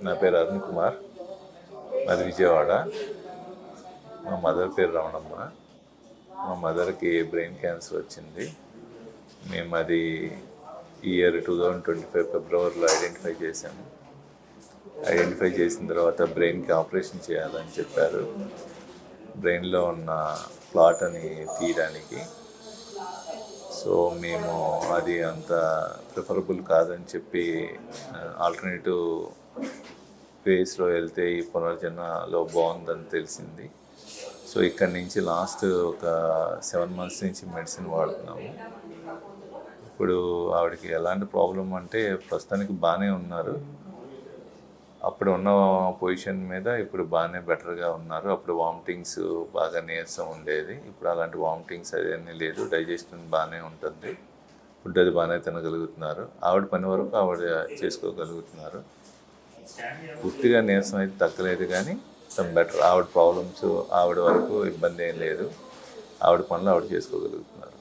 నా పేరు అరుణ్ కుమార్, మాది విజయవాడ. మా మదర్ పేరు రమణమ్మ. మా మదర్కి బ్రెయిన్ క్యాన్సర్ వచ్చింది. మేము అది ఇయర్ 2025 ఫిబ్రవరిలో ఐడెంటిఫై చేశాము. ఐడెంటిఫై చేసిన తర్వాత బ్రెయిన్కి ఆపరేషన్ చేయాలని చెప్పారు. బ్రెయిన్లో ఉన్న క్లాట్ అని తీయడానికి. సో మేము అది అంత ప్రిఫరబుల్ కాదని చెప్పి ఆల్టర్నేటివ్ వేస్లో వెళ్తే ఈ పునర్జన్మలో బాగుందని తెలిసింది. సో ఇక్కడి నుంచి లాస్ట్ ఒక 7 months నుంచి మెడిసిన్ వాడుతున్నాము. ఇప్పుడు ఆవిడకి ఎలాంటి ప్రాబ్లం అంటే ప్రస్తుతానికి బాగానే ఉన్నారు. అప్పుడు ఉన్న పొజిషన్ మీద ఇప్పుడు బాగానే బెటర్గా ఉన్నారు. అప్పుడు వామిటింగ్స్ బాగా నీరసం ఉండేది. ఇప్పుడు అలాంటి వామిటింగ్స్ అదేమీ లేదు. డైజెషన్ బాగానే ఉంటుంది. ఫుడ్ అది బాగానే తినగలుగుతున్నారు. ఆవిడ పని వరకు ఆవిడ చేసుకోగలుగుతున్నారు. పూర్తిగా నీరసం అయితే తగ్గలేదు, కానీ సమ్ బెటర్. ఆవిడ ప్రాబ్లమ్స్ ఆవిడ వరకు ఇబ్బంది ఏం లేదు. ఆవిడ పనులు ఆవిడ చేసుకోగలుగుతున్నారు.